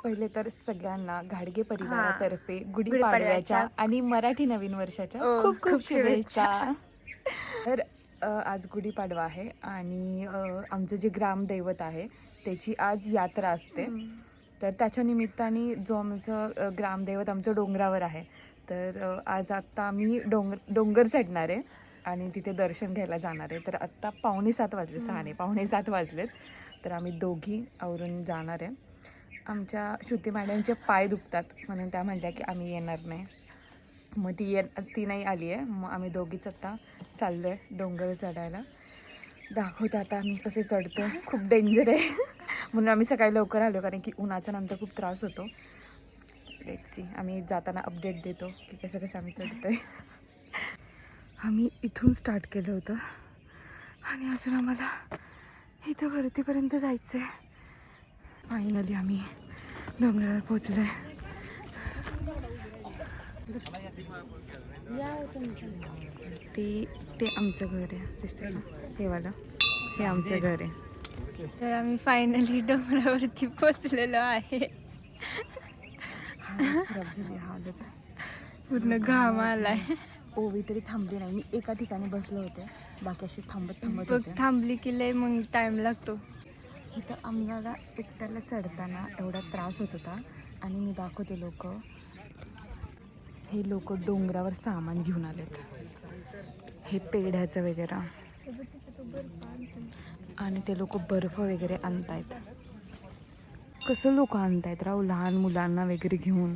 पहिले तर सगळ्यांना घाडगे परिवारातर्फे गुढीपाडव्याच्या आणि मराठी नवीन वर्षाच्या खूप खूप शुभेच्छा. तर आज गुढीपाडवा आहे आणि आमचं जे ग्रामदैवत आहे त्याची आज यात्रा असते. तर त्याच्या निमित्ताने जो आमचं ग्रामदैवत आमचं डोंगरावर आहे, तर आज आत्ता आम्ही डोंगर चढणार आहे आणि तिथे दर्शन घ्यायला जाणार आहे. तर आत्ता 6:45 वाजले, 6 नाही 6:45 वाजलेत. तर आम्ही दोघी आवरून जाणार आहे. आमच्या श्रुती मॅडमचे पाय दुखतात म्हणून त्या म्हटल्या की आम्ही येणार नाही. मग ती नाही आली आहे. मग आम्ही दोघीच आत्ता चाललो आहे डोंगर चढायला. दाखवते आता आम्ही कसे चढतो. खूप डेंजर आहे म्हणून आम्ही सकाळी लवकर आलो, कारण की उन्हाचा नंतर खूप त्रास होतो. लेट्स सी, आम्ही जाताना अपडेट देतो की कसं कसं आम्ही चढतो आहे. आम्ही इथून स्टार्ट केलं होतं आणि अजून आम्हाला इथं वरतीपर्यंत जायचं आहे. फायनली आम्ही डोंगरावर पोचलो आहे. ते आमचं घर आहे, दिसते ना हे वाला, हे आमचं घर आहे. तर आम्ही फायनली डोंगरावरती पोचलेलो आहे. खराब झाली हालत, पूर्ण घाम आलाय. ओवी तरी थांबली नाही. मी एका ठिकाणी बसले होते, बाकी अशी थांबत बघ होते. थांबली की लय मग टाइम लागतो. इथं आम्हाला एकट्याला चढताना एवढा त्रास होत होता. आणि मी दाखवते, हे लोक डोंगरावर सामान घेऊन आलेत, हे पेढ्याचं वगैरे, आणि ते लोक बर्फ वगैरे आणतायत. कसं लोक आणतायत राव, लहान मुलांना वगैरे घेऊन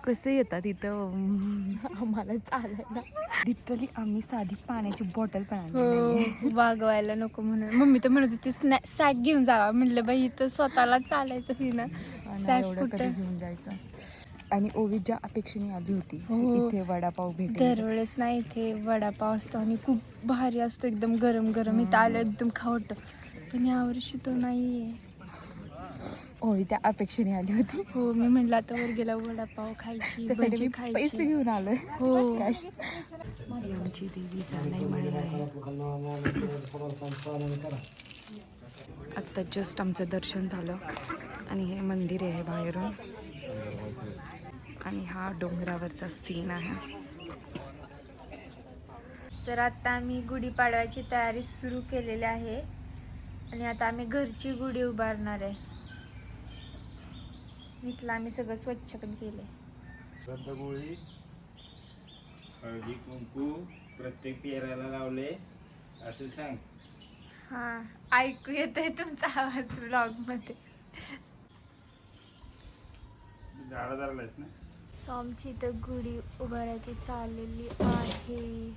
कसे येतात इथं आम्हाला चालायला. लिटरली आम्ही साधी पाण्याची बॉटल पण आणली नाहीये. वागवायला नको म्हणून मम्मी तर म्हणत होती सॅक घेऊन जावा. म्हणलं बाई इथं स्वतःला चालायचं की ना, सॅक एवढं कधी कुठं. घेऊन जायचं. आणि ओवी ज्या अपेक्षेने आली होती की हो. इथे वडापाव भेटेल, दरवेळेस नाही इथे वडापाव असतो आणि खूप भारी असतो, एकदम गरम गरम. इथं आलं एकदम खावट, पण यावर्षी तो नाहीये. ओवी त्या अपेक्षेने आली होती. हो, मी म्हणलं आता वर गेला वडापाव खायची, त्यासाठी भजी मी खायची. पैसे घेऊन आलोय. हो. कॅश. आमची देवीचा नाही म्हणे आहे. आत्ता जस्ट आमचं दर्शन झालं आणि हे मंदिर आहे बाहेरून, आणि हा डोंगरावरचा सीन आहे. तर आता आम्ही गुढीपाडव्याची तयारी सुरू केलेली आहे आणि आता आम्ही घरची गुढी उभारणार आहे. इथलं आम्ही सगळं स्वच्छ पण केलंय. रंगगोळी, हळदी कुंकू प्रत्येक पेराला लावले असं सांग. हा, ऐकू येतोय तुमचा आवाज व्लॉग मध्ये. झाडं धरलायस ना. सो आमची इथं गुढी उभारायची चाललेली आहे.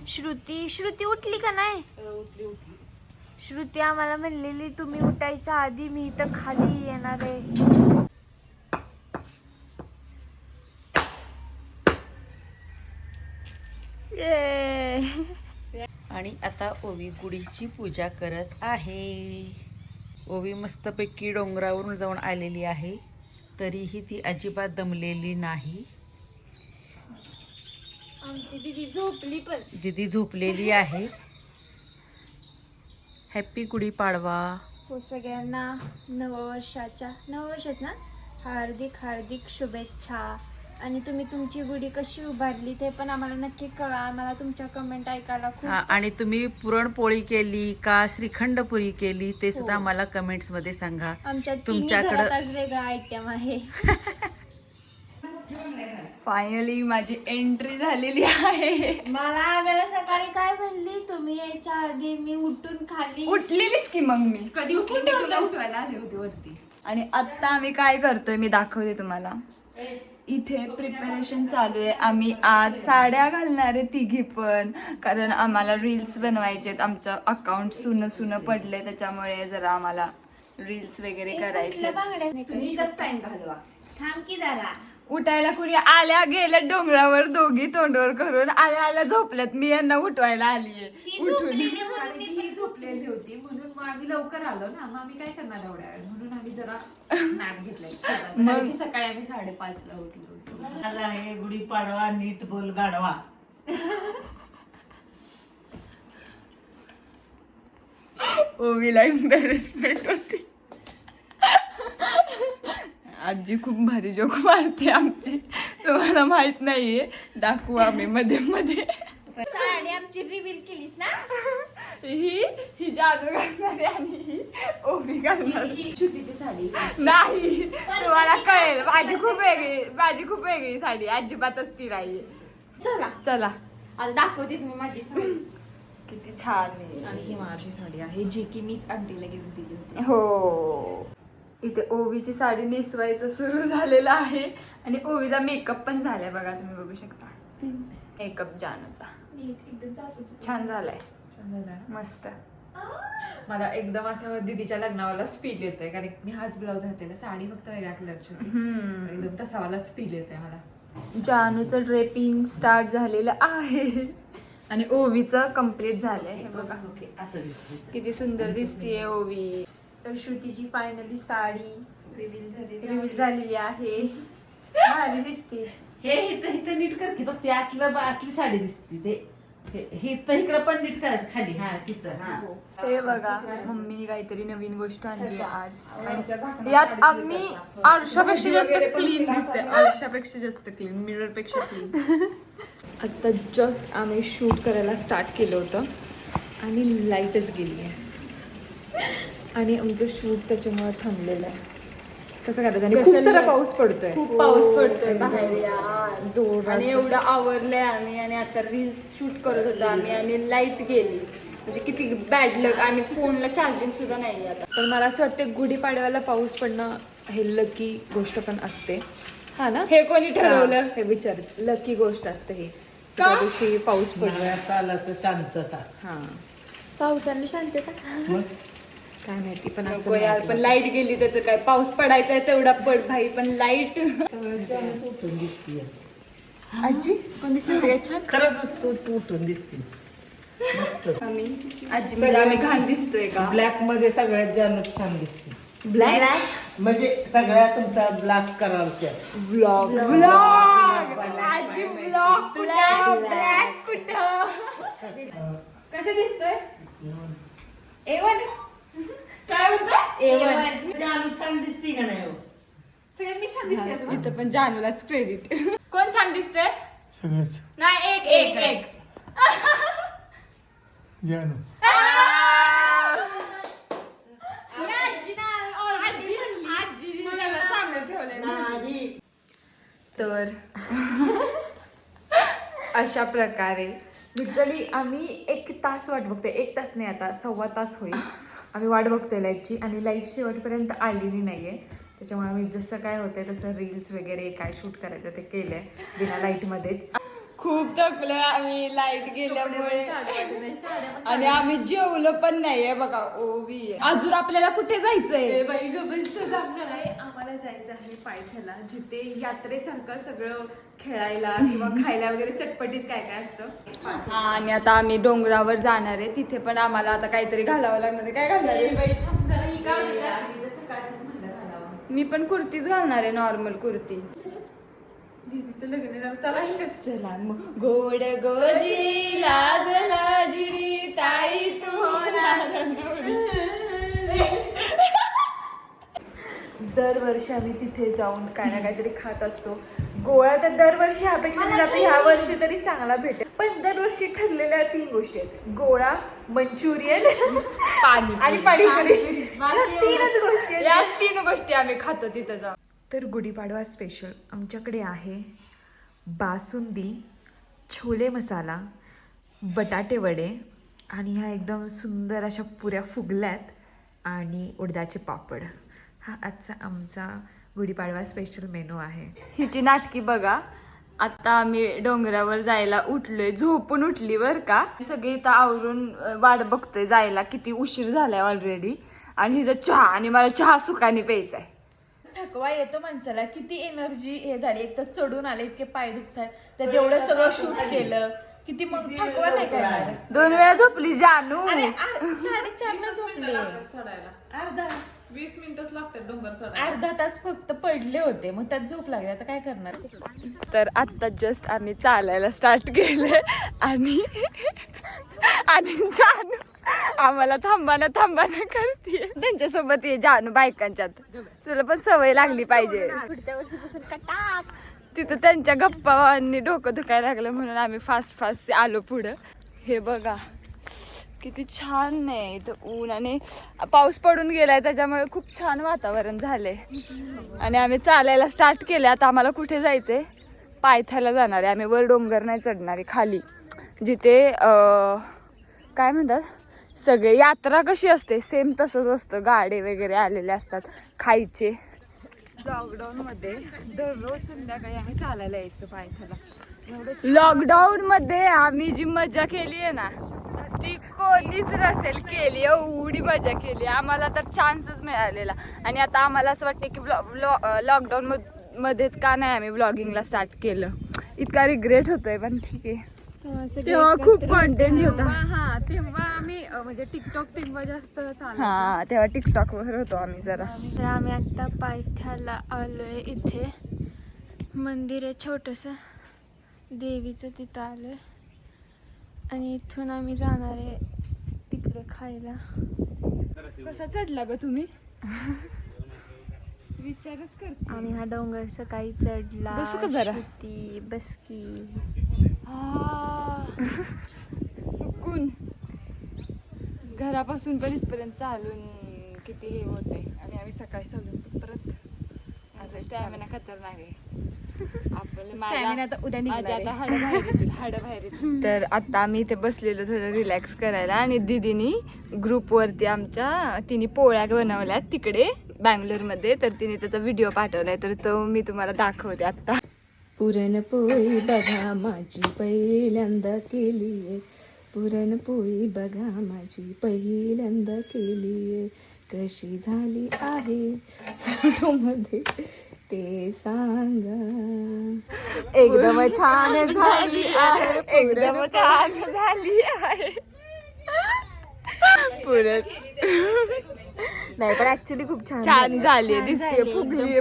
श्रुती उठली का नाही? श्रुती आम्हाला म्हणलेली तुम्ही उठायच्या आधी मी इथं खाली येणार आहे. आणि आता ओवी गुढीची पूजा करत आहे. ओवी मस्तपैकी डोंगरावरून जाऊन आलेली आहे, तरीही ती अजिबात दमलेली नाही. आमची दीदी झोपली पण. दीदी झोपलेली आहे. हॅपी गुढीपाडवा. हो, सगळ्यांना नववर्षाच ना हार्दिक शुभेच्छा. आणि तुम्ही तुमची गुढी कशी उभारली ते पण आम्हाला नक्की कळवा. आम्हाला तुमच्या कमेंट ऐकायला खूप. आणि तुम्ही पुरणपोळी केली का श्रीखंडपुरी केली ते सुद्धा आम्हाला कमेंट्स मध्ये सांगा. आमच्या तुमच्याकडं वेगळा आयटम आहे. फायनली माझी एंट्री झालेली आहे. आम्हाला सकाळी काय म्हणली, तुम्ही यायच्या आधी मी उठून खाली उठलेलीच की मग मी कधी उठवायला आले होते वरती. आणि आत्ता आम्ही काय करतोय मी दाखवते तुम्हाला. इथे प्रिपरेशन चालू आहे. आम्ही आज साड्या घालणार आहे तिघी पण, कारण आम्हाला रील्स बनवायचे आहेत. आमचं अकाउंट सुनं पडले, त्याच्यामुळे जरा आम्हाला रील्स वगैरे करायचे. तुम्ही पॅन्ट घालवा. थांब की जरा. उठायला कुणी आल्या गेल्या डोंगरावर, दोघी तोंडवर करून आल्या झोपल्यात. मी यांना उठवायला आलीये. ही झोपलेली होती म्हणून मग आम्ही लवकर आलो ना. मग आम्ही काय करणार एवढ्या वेळ, म्हणून आम्ही जरा नॅप घेतलाय. मग सकाळी आम्ही 5:30 ला उठलो. मला हे गुढीपाडवा नीट बोल गाढवा. ओवीला एम्बॅरेसमेंट होती. आजी खूप भारी जोक मारते आमची, तुम्हाला माहित नाहीये, दाखवू आम्ही मध्ये मध्ये. साडी आमची रिव्हील केलीस ना. ही जादू घालणारी आणि ही ओवी घालणार ही छुटीची साडी. नाही. तुम्हाला कळेल, माझी खूप वेगळी साडी, अजिबातच ती नाही. चला चला आता दाखवतेच मी माझी साडी. किती छान आहे. आणि ही माझी साडी आहे जी की मीच आंटीला घेऊन दिली होती. हो, इथे ओवीची साडी नेसवायचं सुरू झालेलं आहे आणि ओवीचा मेकअप पण झालाय बघा, तुम्ही बघू शकता. मेकअप जानूचा छान झालाय, छान झालं ना? मस्त. मला एकदम असं दीदीच्या लग्नावालाच फील येतोय, कारण मी हाच ब्लाऊज घातलेला, साडी फक्त वेगळ्या कलरची होती. एकदम तसावालाच फील येतोय मला. जानूचं ड्रेपिंग स्टार्ट झालेलं आहे आणि ओवीचं कम्प्लीट झालंय. हे बघा किती सुंदर दिसतीये ओवी. तर श्रुतीची फायनली साडी रिव्हील झालेली आहे, भारी दिसते. हे इथं नीट कर की, ते आतली साडी दिसते ते. हे तर इकडं पण नीट करायचं खाली. हा तिथं. हा ते बघा, मम्मीने काहीतरी नवीन गोष्ट आणली आज. आणि यात आम्ही आरशापेक्षा जास्त क्लीन दिसते, आरशापेक्षा जास्त क्लीन, मिरर पेक्षा क्लीन. आता जस्ट आम्ही शूट करायला स्टार्ट केलं होतं आणि लाईटच गेली आहे आणि आमचं शूट त्याच्यामुळे थांबलेलं आहे. कसं करायचं? आणि खूप सारा पाऊस पडतोय, खूप पाऊस पडतोय बाहेर यार. जोरात. आणि एवढं आवरलंय आम्ही आणि आता रील्स शूट करत होतो आम्ही आणि लाईट गेली. म्हणजे किती बॅड लक आणि फोनला चार्जिंग सुद्धा नाही आता. तर मला असं वाटतं गुढीपाडव्याला पाऊस पडणं हे लकी गोष्ट पण असते. हा ना, हे कोणी ठरवलं? हे विचार, लकी गोष्ट असते हे. त्या दिवशी पाऊस पडला. कालाचं शांतता. हा, पावसाने शांतता. काय माहिती, पण असं नको यार, नाही पण लाईट गेली त्याचं काय, पाऊस पडायचा आहे तेवढा पड भाई, पण लाईट. उठून दिसते. वाटलं. आजी कोण दिसते सगळ्यात छान? खरंच तूच उठून दिसतीस. मस्त. आम्ही आजी म्हणजे आम्ही घाण दिसतोय का? ब्लॅक मध्ये सगळ्यात जानूच छान दिसते. ब्लॅक म्हणजे सगळ्या तुमचा ब्लॅक कराल व्लॉग. आजी ब्लॉक ब्लॅक कुठं? कसं दिसतोय? A1 काय म्हणतो? A1 जानू छान दिसते का नाही? सगळ्यात मी छान दिसते. इथं पण जानूलाच क्रेडिट. कोण छान दिसतंय? सगळंच नाही, एक जानू. तर अशा प्रकारे लिटरली आम्ही 1 तास वाट बघतोय. 1 तास नाही, आता 1.25 तास होईल आम्ही वाट बघतोय लाईटची, आणि लाईट शेवटपर्यंत आलेली नाहीये. त्याच्यामुळे आम्ही जसं काय होतंय तसं रील्स वगैरे काय शूट करायचं ते केलंय बिना लाईटमध्येच. खूप थकलोय आम्ही लाईट गेल्यामुळे आणि आम्ही जेवलो पण नाहीये बघा. ओवी अजून आपल्याला कुठे जायचंय? आम्हाला जायचं आहे पायथ्याला, जिथे यात्रेसारखं सगळं खेळायला किंवा खायला वगैरे चटपटीत काय काय असतं. आणि आता आम्ही डोंगरावर जाणार आहे, तिथे पण आम्हाला आता काहीतरी घालावं लागणार आहे. काय घालणार आहे? सकाळच म्हणलं घालावं. मी पण कुर्तीच घालणार आहे, नॉर्मल कुर्ती. दीदीचं लग्न चला. चला मग. गोड गोजी लागला जिरी ताई तू दरवर्षी आम्ही तिथे जाऊन काय ना काहीतरी खात असतो. गोळा तर दरवर्षी अपेक्षा म्हणजे आपल्या ह्या वर्षी तरी चांगला भेटेल, पण दरवर्षी ठरलेल्या 3 गोष्टी आहेत: गोळा, मंचुरियन आणि पाणीपुरी. ह्या 3च गोष्टी आहेत. या 3 गोष्टी आम्ही खातो तिथं जाऊन. तर गुढीपाडवा स्पेशल आमच्याकडे आहे बासुंदी, छोले मसाला, बटाटे वडे आणि ह्या एकदम सुंदर अशा पुऱ्या फुगल्यात आणि उडदाचे पापड. हा आजचा आमचा गुढीपाडवा स्पेशल मेनू आहे. हिची नाटकी बघा. आता आम्ही डोंगरावर जायला उठलोय, झोपून उठली बर का. सगळी इथं आवरून वाट बघतोय जायला, किती उशीर झालाय ऑलरेडी. आणि हिचा चहा, आणि मला चहा सुखाने प्यायचा आहे. थकवा येतो माणसाला, किती एनर्जी हे झाली. एक तर चढून आले, इतके पाय दुखतात, त्यात एवढं सगळं शूट केलं, किती मग थकवा नाही करणार. 2 वेळा झोपली जानू. 4:30 झोपले. अर्धा 20 मिनिटच लागतात डोंगर चढायला. अर्धा तास फक्त पडले होते, मग त्यात झोप लागली. आता काय करणार. तर आत्ता जस्ट आम्ही चालायला स्टार्ट केलंय आणि जानू आम्हाला थांबाना करते. त्यांच्यासोबत ये जानू बायकांच्यात. तुला पण सवय लागली पाहिजे. पुढच्या वर्षीपासून कटाक. तिथं त्यांच्या गप्पांनी डोकं दुखायला लागलं म्हणून आम्ही फास्ट आलो पुढं. हे बघा किती छान आहे इथं. ऊन आणि पाऊस पडून गेलाय त्याच्यामुळे खूप छान वातावरण झालंय. आणि आम्ही चालायला स्टार्ट केलं. आता आम्हाला कुठे जायचंय? पायथ्याला जाणार आहे आम्ही. वर डोंगर नाही चढणार आहे, खाली जिथे काय म्हणतात सगळे यात्रा कशी असते सेम तसंच असतं. गाडे वगैरे आलेले असतात खायचे. लॉकडाऊन मध्ये दररोज संध्याकाळी आम्ही चालायला यायचो पायथ्याला. लॉकडाऊन मध्ये आम्ही जी मजा केली आहे ना ती कोणीच नसेल केली. एवढी मजा केली आम्हाला तर चान्सच मिळालेला. आणि आता आम्हाला असं वाटतं की लॉकडाऊन मध्येच का नाही आम्ही व्लॉगिंगला स्टार्ट केलं. इतका रिग्रेट होतोय पण ठीक आहे. तेव्हा खूप कॉन्टेंट होता. हा तेव्हा आम्ही म्हणजे टिकटॉक तेव्हा जास्त चालू. हा तेव्हा टिकटॉक वर होतो आम्ही जरा. तर आम्ही आता पायथ्याला आलोय. इथे मंदिर आहे छोटंसं देवीचं, तिथं आलोय. आणि इथून आम्ही जाणार आहे तिकडे खायला. कसा चढला ग तुम्ही? विचारच करते. आम्ही हा डोंगर सकाळी चढला. बसू का जरा? श्रुती, बस की. सुकून घरापासून पण इथपर्यंत चालून किती हे होते. आणि आम्ही सकाळी चालून परत स्टॅमिना खतरनाक आहे आपल्याला. हाड बाहेर येतील. तर आता आम्ही इथे बसलेलो थोडं रिलॅक्स करायला. आणि दीदीनी ग्रुपवरती आमच्या तिने पोळ्या बनवल्यात तिकडे बँगलोरमध्ये. तर तिने त्याचा व्हिडिओ पाठवलाय तर तो मी तुम्हाला दाखवते आता. पुरणपोळी बघा माझी पहिल्यांदा केलीये. पुरणपोळी बघा माझी पहिल्यांदा केलीये. कशी झाली आहे फोटोमध्ये ते सांगा. एकदम छान झाली आहे. एकदम छान झाली आहे. पुरण नाही पण ऍक्च्युली खूप छान झाली दिसते. फुगली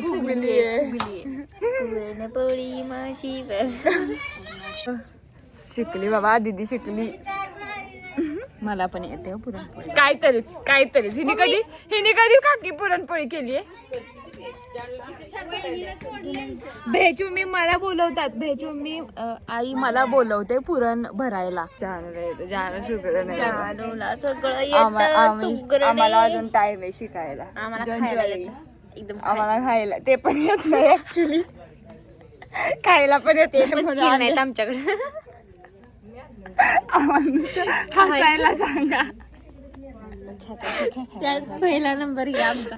पुरणपोळी माझी शिकली बाबा दीदी शिकली. मला पण येते पुरणपोळी. काहीतरीच हिने कधी काकी पुरणपोळी केली आहे? भेज मम्मी मला बोलवतात. भेज मम्मी आई मला बोलवते पुरण भरायला. जानू सुगरण नाही. जानूला सगळं आम्हाला अजून टाइम आहे शिकायला. आम्हाला खायला ते पण येत नाही ऍक्च्युली. खायला पण येत नाही आमच्याकडे. हसायला सांगा. त्यात पहिला नंबर घ्या आमचा.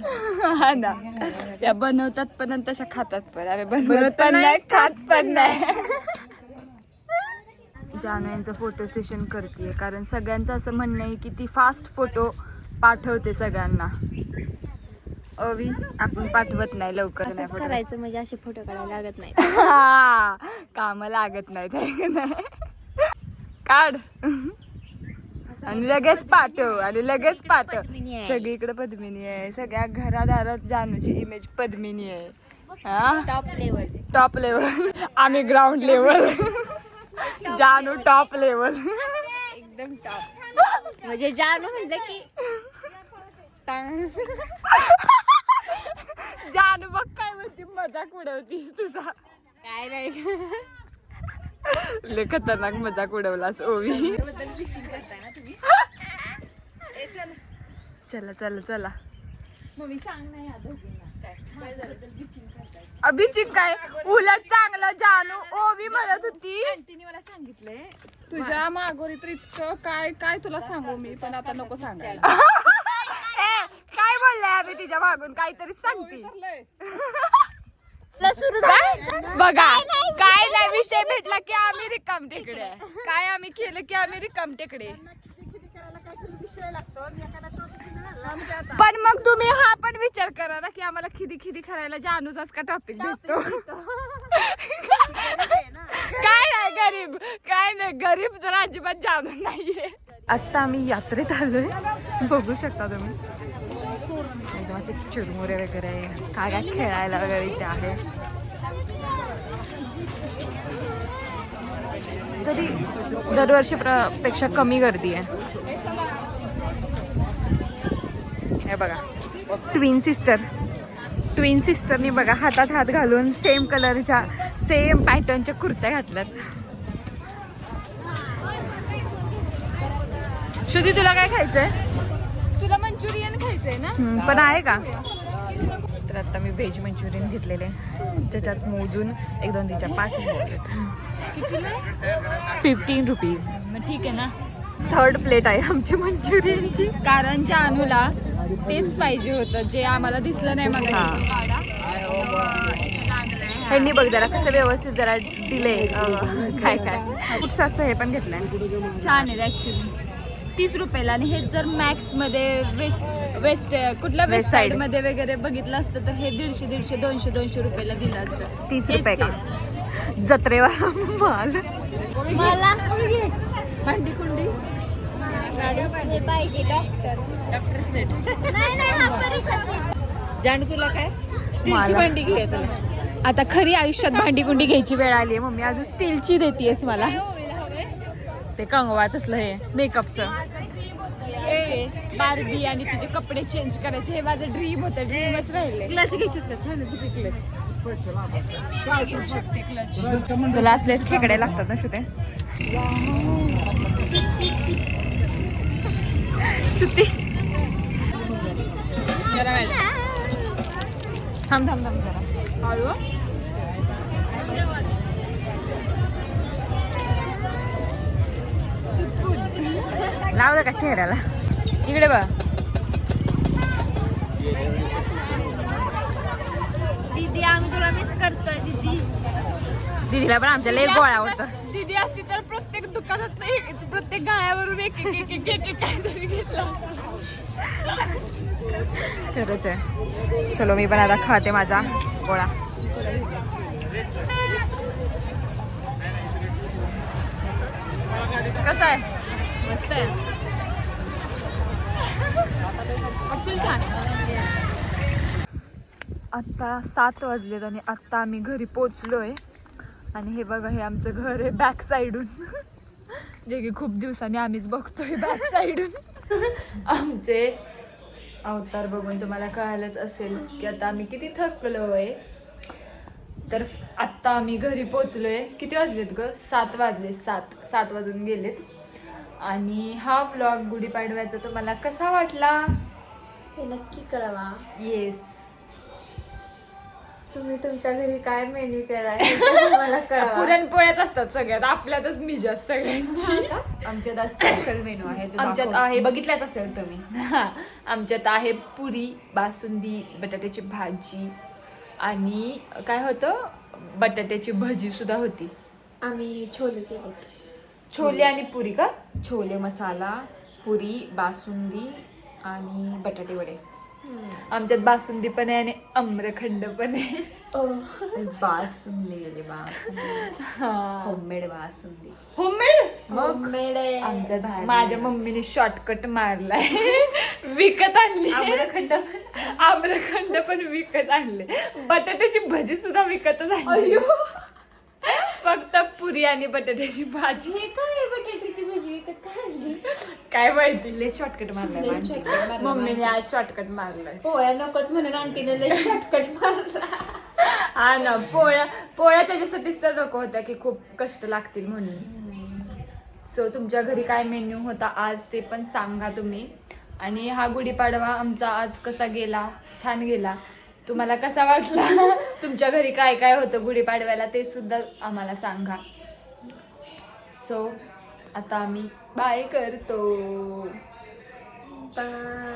हा ना त्या बनवतात पण आणि तशा खातात पण. आम्ही बनवत पण नाही खात पण नाही. जानू यांचं फोटो सेशन करते कारण सगळ्यांचं असं म्हणणं आहे की ती फास्ट फोटो पाठवते सगळ्यांना. अवी आपण पाठवत नाही लवकर. नाही photo. करायचं म्हणजे असे फोटो काढायला लागत नाही. हा काम लागत नाही काढ आणि लगेच पाठव. सगळीकडे पद्मिनी आहे. सगळ्या घरादारात जानूची इमेज पद्मिनी आहे. टॉप लेवल आम्ही ग्राउंड लेवल. जानू टॉप लेवल एकदम टॉप. म्हणजे जानू म्हणलं की जानू बघ काय म्हणते मजाक उडवती तुझा. काय नाही लय खतरनाक मजाक उडवलास ओवी. चला मम्मी सांग नाही अभिचिक काय उलट चांगलं. जानू ओवी म्हणत होती. तिने मला सांगितलंय तुझ्या मागोरी तर इतकं काय तुला सांगू मी पण आता नको सांगायला. काय बोललाय आम्ही तिच्या मागून काहीतरी सांगते. बघा काय नाही विषय भेटला की आम्ही रिकाम टेकडे. काय आम्ही केलं की आम्ही रिकाम टेकडे. पण मग तुम्ही हा पण विचार करा ना की आम्हाला खिदी करायला जानूचाच का टॉपिक भेटतो. काय नाही गरीब तर अजिबात जानू नाहीये. आता आम्ही यात्रेत आलोय. बघू शकता तुम्ही एकदम असे चिरमुरे वगैरे काय खेळायला वगैरे इथे आहे. तरी दरवर्षी पेक्षा कमी गर्दी आहे. हे बघा ट्विन सिस्टरनी बघा हातात हात घालून सेम कलरच्या सेम पॅटर्नच्या कुर्त्या घातल्यात. श्रुती तुला काय खायचंय? तुला मंचुरियन खायचंय ना? पण आहे का? तर आता मी व्हेज मंचुरियन घेतलेले ज्याच्यात मोजून 1-2-3-4-5 15 रुपीज. मग ठीक आहे ना, 3rd प्लेट आहे आमची मंचुरियनची. कारण जानूला तेच पाहिजे होतं जे आम्हाला दिसलं नाही मला. ह्यांनी बघ जरा कसं व्यवस्थित जरा दिले काय कुठच असं हे पण घेतलंय. छान आहे ऍक्च्युली. 30 रुपयाला. आणि हे जर मॅक्स मध्ये वेस्ट कुठल्या वेस्ट साइड मध्ये वगैरे बघितलं असतं तर हे 150, 200 रुपयाला दिलं असतं. 30 रुपये का जत्रेवा माल. मला भांडी कुंडी हे पाहिजे डॉक्टर सेट. नाही हा परीक्षाच. जानू तुला काय स्टीलची मला. भांडी घे तुला. आता खरी आयुष्यात भांडी कुंडी घ्यायची वेळ आली आहे. मम्मी अजून स्टीलची देतीयस मला. ते कंगवा तसलं हे मेकअपचं. बार्बी आणि तुझे कपडे चेंज करायचे हे माझं ड्रीम होतं. ड्रीमच राहिले. क्लच घ्यायचे का? छान आहे तुझे क्लच. तुला असलेच खेकडे लागतात ना श्रुते. श्रुती थांब जरा. लावलं का चेहऱ्याला? इकडे बघ. दीदी आम्ही तुला मिस करतोय दीदी. दीदीला पण आमच्या लय गोळ्या आवडतं. दीदी असती तर प्रत्येक दुकानात प्रत्येक गायावरून एक काहीतरी घेतलं. खरंच आहे. चलो मी पण आता खाते माझा गोळा. कसा आहे? मस्त आहे ऍक्च्युअली, छान आहे. आत्ता 7 वाजलेत आणि आत्ता आम्ही घरी पोचलोय. आणि हे बघा हे आमचं घर आहे बॅक साईडून. जे की खूप दिवसांनी आम्हीच बघतोय बॅक साईडून. आमचे अवतार बघून तुम्हाला कळालंच असेल की आता आम्ही किती थकलोय. तर आत्ता आम्ही घरी पोचलोय. किती वाजलेत ग? 7 वाजले. 7 वाजून गेलेत. आणि हा व्लॉग गुढीपाडव्याचा तुम्हाला कसा वाटला हे नक्की कळवा. येस. तुम्ही तुमच्या घरी काय मेन्यू केलाय मला कळवा. पुरणपोळ्याच असतात सगळ्यात. आपल्यातच मी जास्त सगळ्यांची. आमच्यात आज स्पेशल मेनू आहे. आमच्यात आहे बघितल्याच असेल तुम्ही. आमच्यात आहे पुरी, बासुंदी, बटाट्याची भाजी आणि काय होतं बटाट्याची भजी सुद्धा होती. आम्ही छोले केले. छोले आणि पुरी का? छोले मसाला, पुरी, बासुंदी आणि बटाटे वडे. आमच्यात बासुंदी पण आहे आणि आम्रखंड पण आहे. Basundi homemade basundi. Homemade homemade आहे. आमच्यात माझ्या मम्मीने शॉर्टकट मारलाय. विकत आणली आम्रखंड पण विकत आणले. बटाट्याची भजी सुद्धा विकतच आणली. फक्त पुरी आणि बटाट्याची भाजी. हे काय बटाट्याची भाजी विकत काढली? काय माहिती लय शॉर्टकट मारलाय मारलाय. मम्मीने आज शॉर्टकट मारलाय. पोळ्या नकोत म्हणून आंटीने लय शॉर्टकट मारला. हा ना पोळ्या त्याच्यासाठीच तर नको होत्या की खूप कष्ट लागतील म्हणून. सो तुमच्या घरी काय मेन्यू होता आज ते पण सांगा तुम्ही. आणि हा गुढीपाडवा आमचा आज कसा गेला? छान गेला. तुम्हाला कसा वाटला? तुमच्या घरी काय काय होतं गुढीपाडव्याला ते सुद्धा आम्हाला सांगा. सो आता आम्ही बाय करतो. बाय.